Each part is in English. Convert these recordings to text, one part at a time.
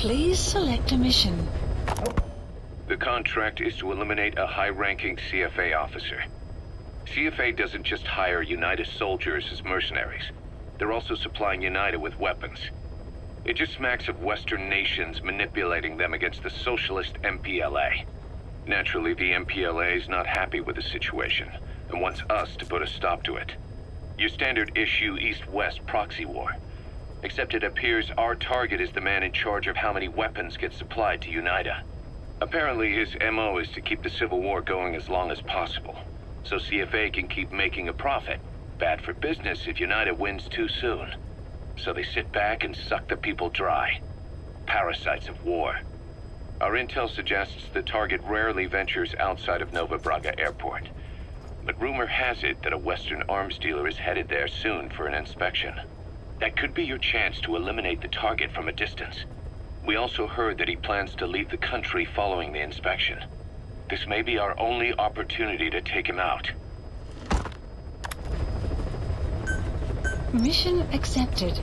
Please select a mission. The contract is to eliminate a high-ranking CFA officer. CFA doesn't just hire UNITA soldiers as mercenaries. They're also supplying UNITA with weapons. It just smacks of Western nations manipulating them against the socialist MPLA. Naturally, the MPLA is not happy with the situation and wants us to put a stop to it. Your standard issue East-West proxy war. Except it appears our target is the man in charge of how many weapons get supplied to UNITA. Apparently his MO is to keep the Civil War going as long as possible, so CFA can keep making a profit. Bad for business if UNITA wins too soon. So they sit back and suck the people dry. Parasites of war. Our intel suggests the target rarely ventures outside of Nova Braga Airport. But rumor has it that a Western arms dealer is headed there soon for an inspection. That could be your chance to eliminate the target from a distance. We also heard that he plans to leave the country following the inspection. This may be our only opportunity to take him out. Mission accepted.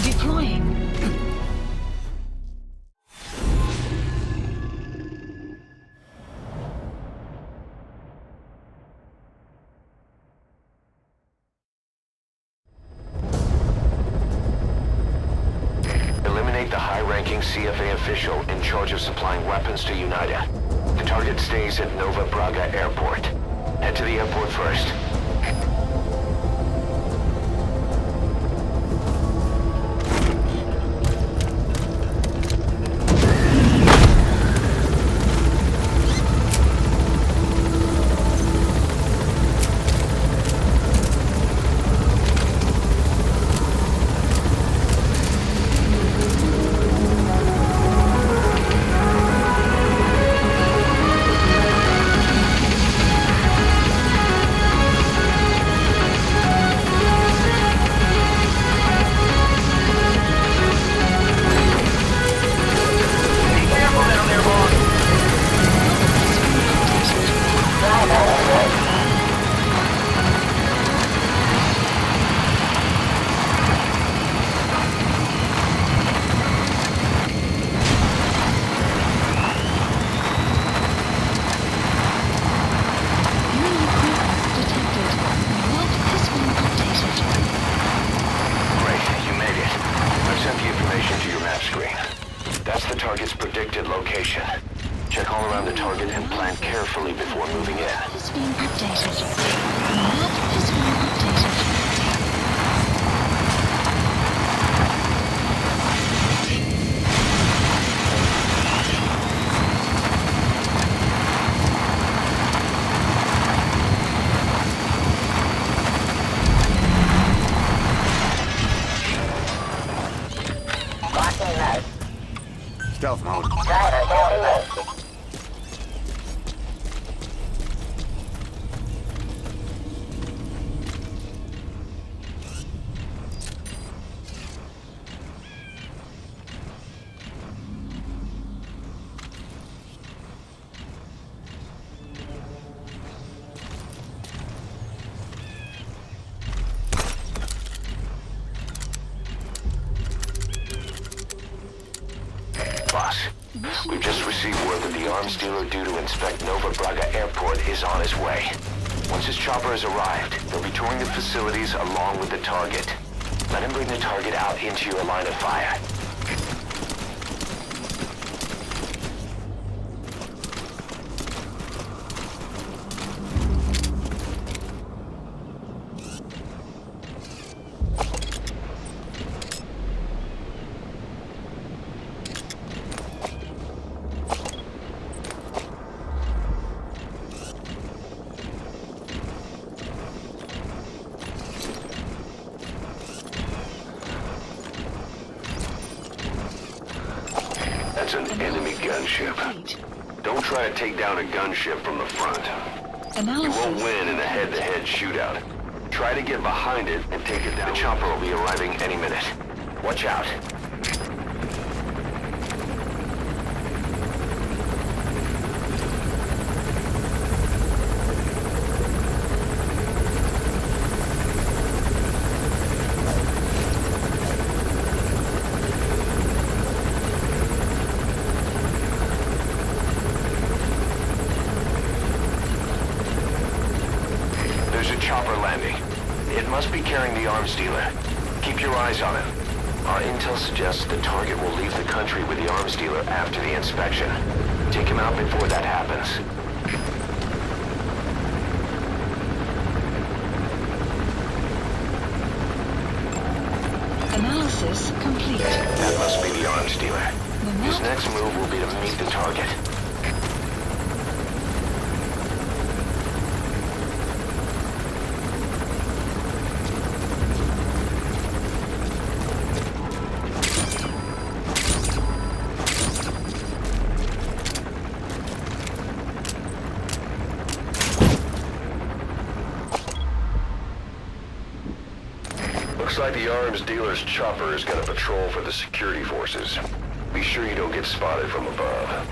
Deploying. Eliminate the high-ranking CFA official in charge of supplying weapons to UNITA. The target stays at Nova Braga Airport. Head to the airport first. That's the target's predicted location. Check all around the target and plan carefully before moving in. Has been updated. Map has been updated. Stealth mode. We've just received word that the arms dealer due to inspect Nova Braga Airport is on his way. Once his chopper has arrived, he'll be touring the facilities along with the target. Let him bring the target out into your line of fire. an enemy gunship. Complete. Don't try to take down a gunship from the front. You Analysis. won't win in a head-to-head shootout. Try to get behind it and take it down. The chopper will be arriving any minute. Watch out. There's a chopper landing. It must be carrying the arms dealer. Keep your eyes on him. Our intel suggests the target will leave the country with the arms dealer after the inspection. Take him out before that happens. Analysis complete. That must be the arms dealer. The His map- next move will be to meet the target. Looks like the arms dealer's chopper is gonna patrol for the security forces. Be sure you don't get spotted from above.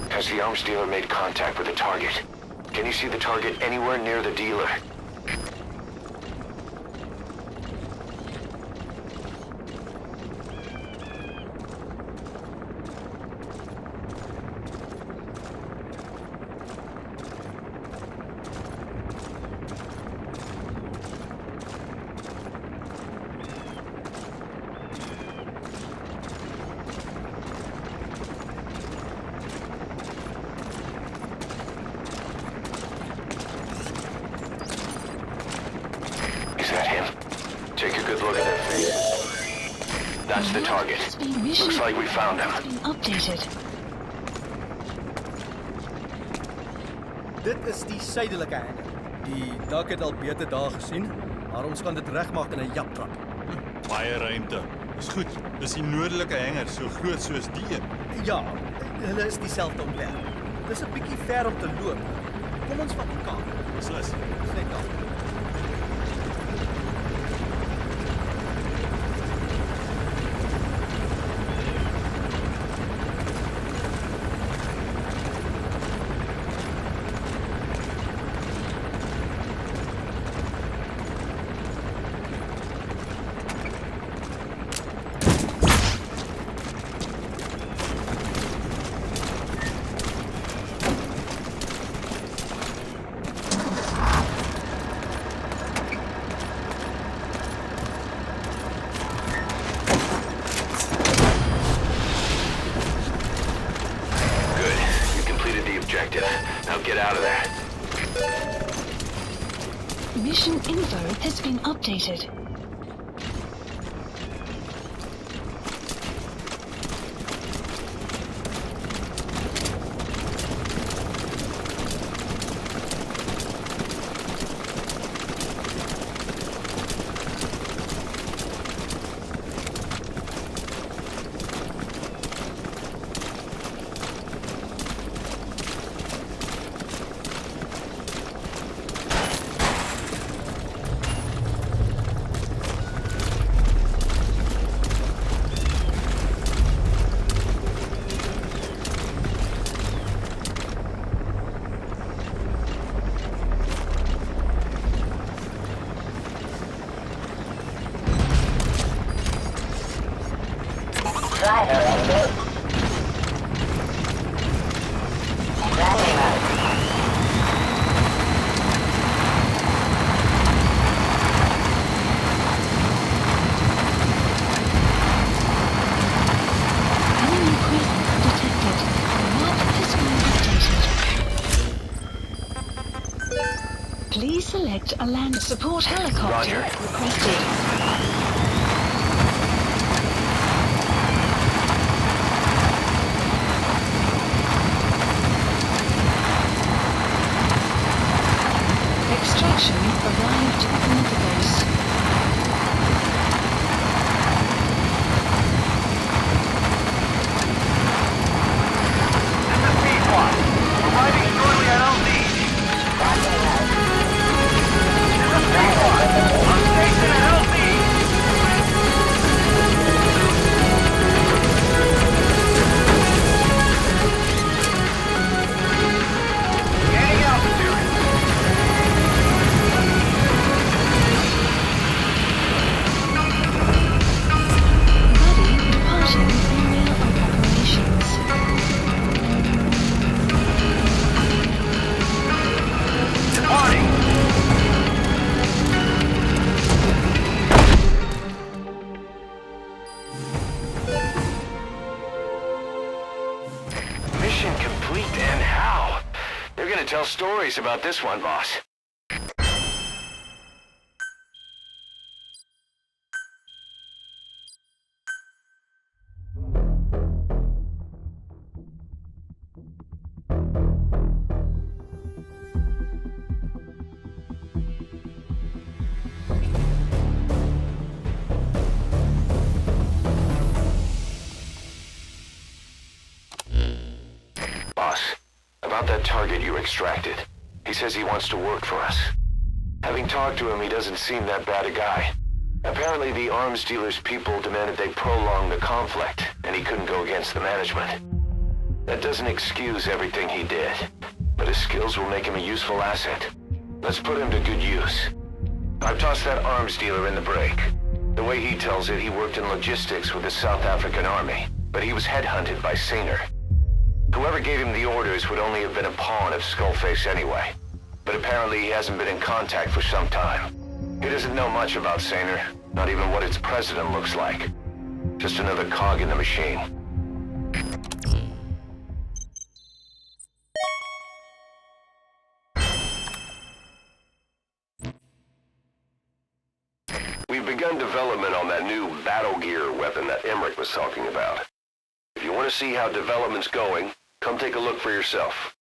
Has the arms dealer made contact with the target? Can you see the target anywhere near the dealer? Take a good look at their faces. That's the target. Looks like we found him. Updated. Dit is die suidelike hangar. Die dak het al beter dae gesien, maar ons gaan dit regmaak in 'n japtrap. Baie ruimte. Is goed. Dis die noordelike hanger, so groot soos die een. Ja, hulle is dieselfde ontwerp. Dis 'n bietjie ver om te loop. Kom ons vat mekaar. Beslis. Net daar. Now get out of there. Mission info has been updated. Enemy presence detected. Map has been updated. Please select a land support helicopter Roger. requested. Extraction arrived at the base. Buddy departing area of operations. Mission complete, and how? They're gonna tell stories about this one, boss. Boss, about that target you extracted. He says he wants to work for us. Having talked to him, he doesn't seem that bad a guy. Apparently the arms dealer's people demanded they prolong the conflict, and he couldn't go against the management. That doesn't excuse everything he did, but his skills will make him a useful asset. Let's put him to good use. I've tossed that arms dealer in the break. The way he tells it, he worked in logistics with the South African Army, but he was headhunted by Singer. Whoever gave him the orders would only have been a pawn of Skullface anyway. But apparently he hasn't been in contact for some time. He doesn't know much about Saner, not even what its president looks like. Just another cog in the machine. We've begun development on that new battle gear weapon that Emmerich was talking about. If you want to see how development's going, come take a look for yourself.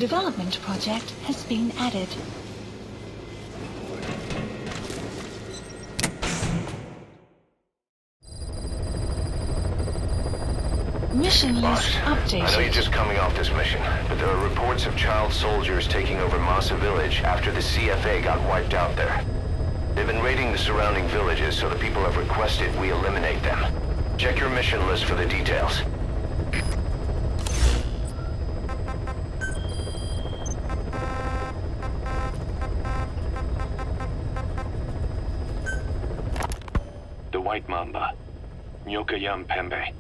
Development project has been added. Mission list Boss, I know you're updated. just coming off this mission, but there are reports of child soldiers taking over Massa Village after the CFA got wiped out there. They've been raiding the surrounding villages, so the people have requested we eliminate them. Check your mission list for the details. The White Mamba, Nyokayam Pembe.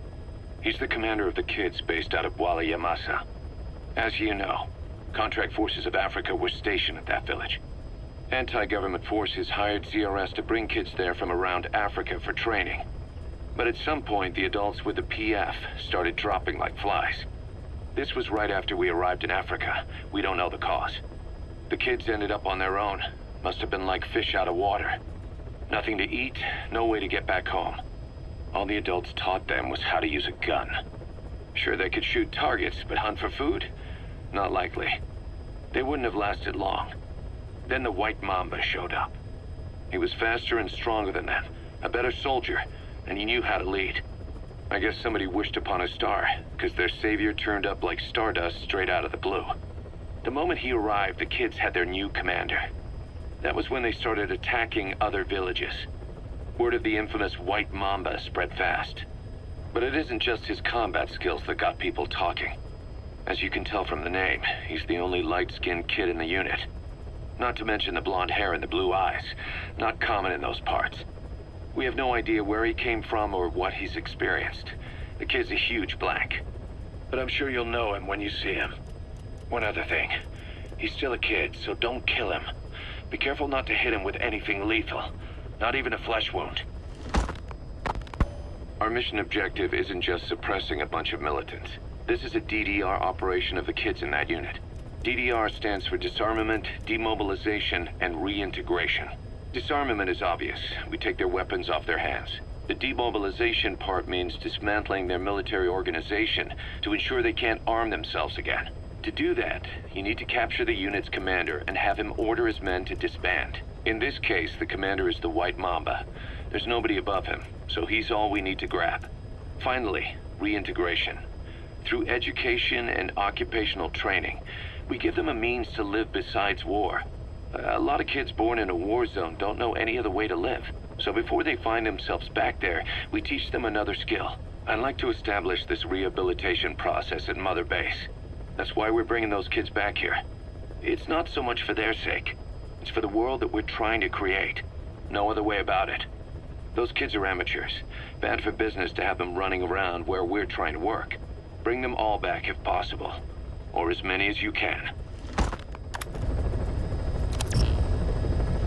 He's the commander of the kids based out of Wala Yamasa. As you know, contract forces of Africa were stationed at that village. Anti-government forces hired CRS to bring kids there from around Africa for training. But at some point, the adults with the PF started dropping like flies. This was right after we arrived in Africa. We don't know the cause. The kids ended up on their own. Must have been like fish out of water. Nothing to eat, no way to get back home. All the adults taught them was how to use a gun. Sure, they could shoot targets, but hunt for food? Not likely. They wouldn't have lasted long. Then the White Mamba showed up. He was faster and stronger than them, a better soldier, and he knew how to lead. I guess somebody wished upon a star, because their savior turned up like stardust straight out of the blue. The moment he arrived, the kids had their new commander. That was when they started attacking other villages. Word of the infamous White Mamba spread fast. But it isn't just his combat skills that got people talking. As you can tell from the name, he's the only light-skinned kid in the unit. Not to mention the blonde hair and the blue eyes. Not common in those parts. We have no idea where he came from or what he's experienced. The kid's a huge blank. But I'm sure you'll know him when you see him. One other thing. He's still a kid, so don't kill him. Be careful not to hit him with anything lethal. Not even a flesh wound. Our mission objective isn't just suppressing a bunch of militants. This is a DDR operation of the kids in that unit. DDR stands for disarmament, demobilization, and reintegration. Disarmament is obvious. We take their weapons off their hands. The demobilization part means dismantling their military organization to ensure they can't arm themselves again. To do that, you need to capture the unit's commander and have him order his men to disband. In this case, the commander is the White Mamba. There's nobody above him, so he's all we need to grab. Finally, reintegration. Through education and occupational training, we give them a means to live besides war. A lot of kids born in a war zone don't know any other way to live. So before they find themselves back there, we teach them another skill. I'd like to establish this rehabilitation process at Mother Base. That's why we're bringing those kids back here. It's not so much for their sake. It's for the world that we're trying to create. No other way about it. Those kids are amateurs. Bad for business to have them running around where we're trying to work. Bring them all back if possible. Or as many as you can.